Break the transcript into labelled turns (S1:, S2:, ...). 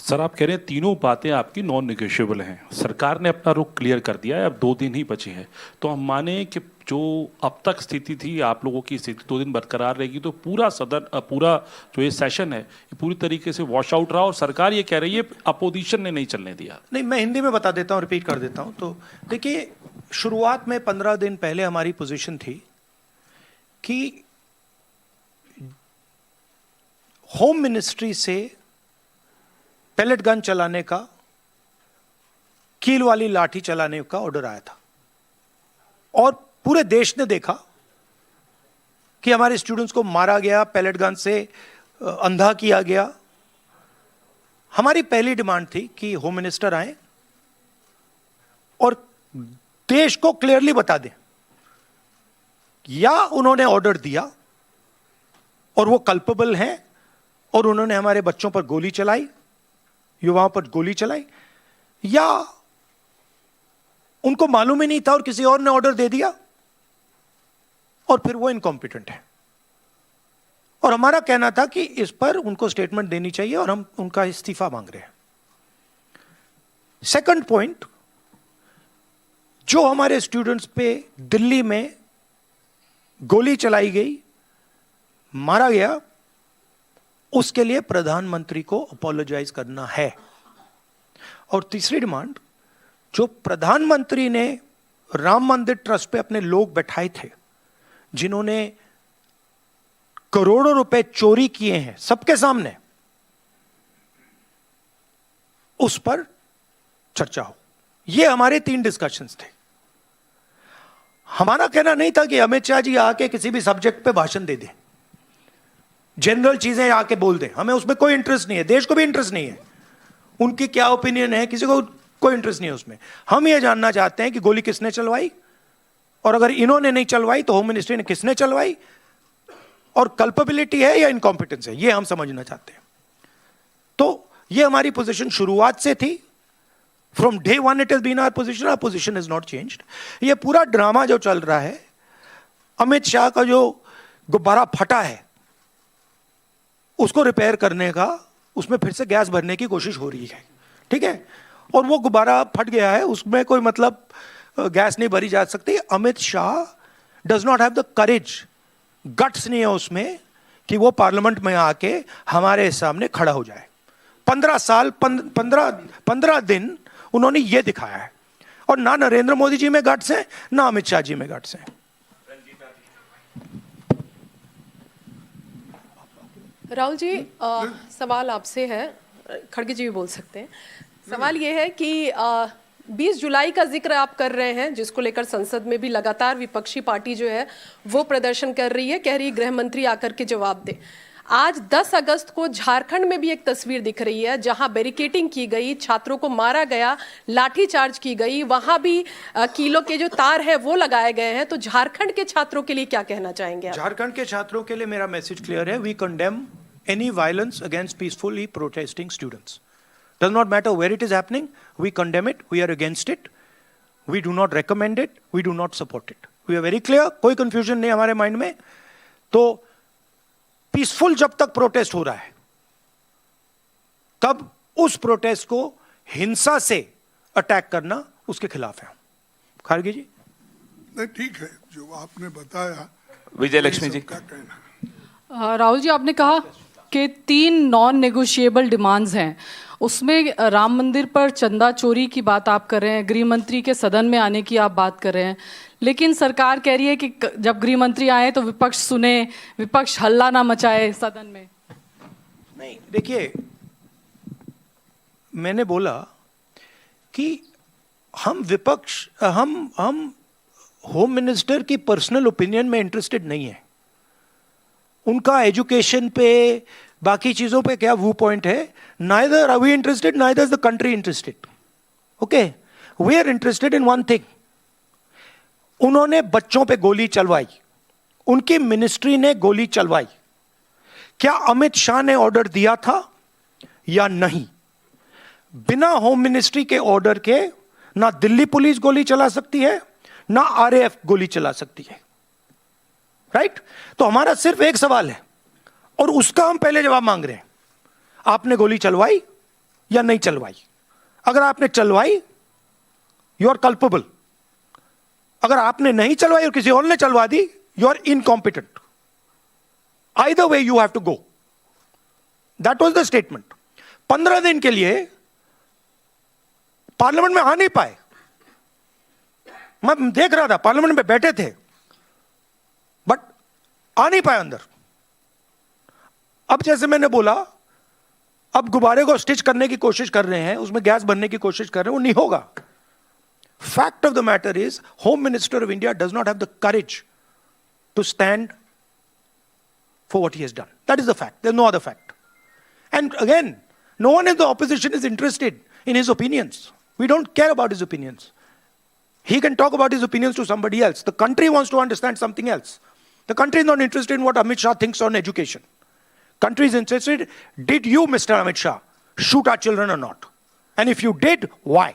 S1: Sir, आप कह रहे हैं तीनों बातें आपकी नॉन निगोशिएबल हैं। सरकार ने अपना रुख क्लियर कर दिया है, अब 2 दिन ही बचे हैं। तो हम माने कि जो अब तक स्थिति थी, आप लोगों की स्थिति 2 दिन बरकरार रहेगी, तो पूरा सदन पूरा जो ये सेशन है ये पूरी तरीके से वॉश आउट रहा, और सरकार ये कह रही है अपोजिशन ने नहीं चलने दिया।
S2: नहीं, मैं हिंदी में बता देता हूँ, रिपीट कर देता हूँ। तो देखिए, शुरुआत में 15 दिन पहले हमारी पोजीशन थी कि होम मिनिस्ट्री से पैलेट गन चलाने का, कील वाली लाठी चलाने का ऑर्डर आया था, और पूरे देश ने देखा कि हमारे स्टूडेंट्स को मारा गया, पैलेट गन से अंधा किया गया। हमारी पहली डिमांड थी कि होम मिनिस्टर आए और देश को क्लियरली बता दें, या उन्होंने ऑर्डर दिया और वो कल्पेबल हैं और उन्होंने हमारे बच्चों पर गोली चलाई, युवाओं पर गोली चलाई, या उनको मालूम ही नहीं था और किसी और ने ऑर्डर दे दिया और फिर वो इनकॉम्पिटेंट है। और हमारा कहना था कि इस पर उनको स्टेटमेंट देनी चाहिए और हम उनका इस्तीफा मांग रहे हैं। सेकंड पॉइंट, जो हमारे स्टूडेंट्स पे दिल्ली में गोली चलाई गई, मारा गया, उसके लिए प्रधानमंत्री को अपोलोजाइज करना है। और तीसरी डिमांड, जो प्रधानमंत्री ने राम मंदिर ट्रस्ट पे अपने लोग बैठाए थे, जिन्होंने करोड़ों रुपए चोरी किए हैं सबके सामने, उस पर चर्चा हो। ये हमारे 3 डिस्कशंस थे। हमारा कहना नहीं था कि अमित शाह जी आके किसी भी सब्जेक्ट पे भाषण दे दें, जनरल चीजें आके बोल दें। हमें उसमें कोई इंटरेस्ट नहीं है, देश को भी इंटरेस्ट नहीं है, उनकी क्या ओपिनियन है किसी को कोई इंटरेस्ट नहीं है उसमें। हम ये जानना चाहते हैं कि गोली किसने चलवाई, और अगर इन्होंने नहीं चलवाई तो होम मिनिस्ट्री ने किसने चलवाई, और कल्पेबिलिटी है या इनकॉम्पिटेंस है, ये हम समझना चाहते हैं। तो ये हमारी पोजीशन शुरुआत से थी। From day one it is been our position is not changed. ये पूरा ड्रामा जो चल रहा है, अमित शाह का जो गुब्बारा फटा है उसको रिपेयर करने का, उसमें फिर से गैस भरने की कोशिश हो रही है, ठीक है। और वो गुब्बारा फट गया है, उसमें कोई मतलब गैस नहीं भरी जा सकती। Amit Shah does not have the courage, guts नहीं है उसमें कि वो पार्लियामेंट में आके हमारे सामने खड़ा हो जाए। 15 दिन उन्होंने ये दिखाया है, और ना नरेंद्र मोदी जी में गट्स है, ना अमित शाह जी में गट्स है।
S3: राहुल जी, सवाल आपसे है, खड़गे जी भी बोल सकते हैं। सवाल ये है कि 20 जुलाई का जिक्र आप कर रहे हैं, जिसको लेकर संसद में भी लगातार विपक्षी पार्टी जो है वो प्रदर्शन कर रही है, कह रही है गृह मंत्री आकर के जवाब दे। आज 10 अगस्त को झारखंड में भी एक तस्वीर दिख रही है जहां बैरिकेडिंग की गई, छात्रों को मारा गया, लाठी चार्ज की गई, वहां भी कीलों के जो तार है वो लगाए गए हैं। तो झारखंड के छात्रों के लिए क्या कहना चाहेंगे आप?
S2: झारखंड के छात्रों के लिए मेरा मैसेज क्लियर है। We condemn any violence against peacefully protesting students. Does not matter where it is happening, we condemn it, we are against it, we do not recommend it, we do not support it. We are very clear, कोई confusion नहीं हमारे mind में। तो peaceful जब तक protest हो रहा है, तब उस प्रोटेस्ट को हिंसा से अटैक करना उसके खिलाफ है। खारगे जी?
S4: नहीं, ठीक है जो आपने बताया।
S1: विजय लक्ष्मी जी
S4: क्या कहना?
S5: राहुल जी, आपने कहा कि 3 नॉन नेगोशिएबल डिमांड्स हैं, उसमें राम मंदिर पर चंदा चोरी की बात आप कर रहे हैं, गृह मंत्री के सदन में आने की आप बात कर रहे हैं, लेकिन सरकार कह रही है कि जब गृह मंत्री आए तो विपक्ष सुने, विपक्ष हल्ला ना मचाए सदन में।
S2: नहीं, देखिए, मैंने बोला कि हम विपक्ष, हम होम मिनिस्टर की पर्सनल ओपिनियन में इंटरेस्टेड नहीं है। उनका एजुकेशन पे, बाकी चीजों पे क्या व्यू पॉइंट है, neither are we interested, neither is the country interested. Okay, we are interested in one thing. उन्होंने बच्चों पे गोली चलवाई, उनकी मिनिस्ट्री ने गोली चलवाई, क्या अमित शाह ने ऑर्डर दिया था या नहीं? बिना होम मिनिस्ट्री के ऑर्डर के ना दिल्ली पुलिस गोली चला सकती है, ना आरएएफ गोली चला सकती है, राइट? तो हमारा सिर्फ एक सवाल है और उसका हम पहले जवाब मांग रहे हैं। आपने गोली चलवाई या नहीं चलवाई? अगर आपने चलवाई, यू आर कल्पेबल. अगर आपने नहीं चलवाई और किसी और ने चलवा दी, you are incompetent. Either way you have to go. That was the statement. 15 दिन के लिए पार्लियामेंट में आ नहीं पाए. मैं देख रहा था, पार्लियामेंट में बैठे थे, बट आ नहीं पाए अंदर. अब जैसे मैंने बोला, अब गुब्बारे को स्टिच करने की कोशिश कर रहे हैं, उसमें गैस भरने की कोशिश कर रहे हैं, वो नहीं होगा. Fact of the matter is, home minister of India does not have the courage to stand for what he has done. That is the fact. There's no other fact. And again, no one in the opposition is interested in his opinions. We don't care about his opinions. He can talk about his opinions to somebody else. The country wants to understand something else. The country is not interested in what Amit Shah thinks on education. Country is interested, did you, Mr. Amit Shah, shoot our children or not? And if you did, why?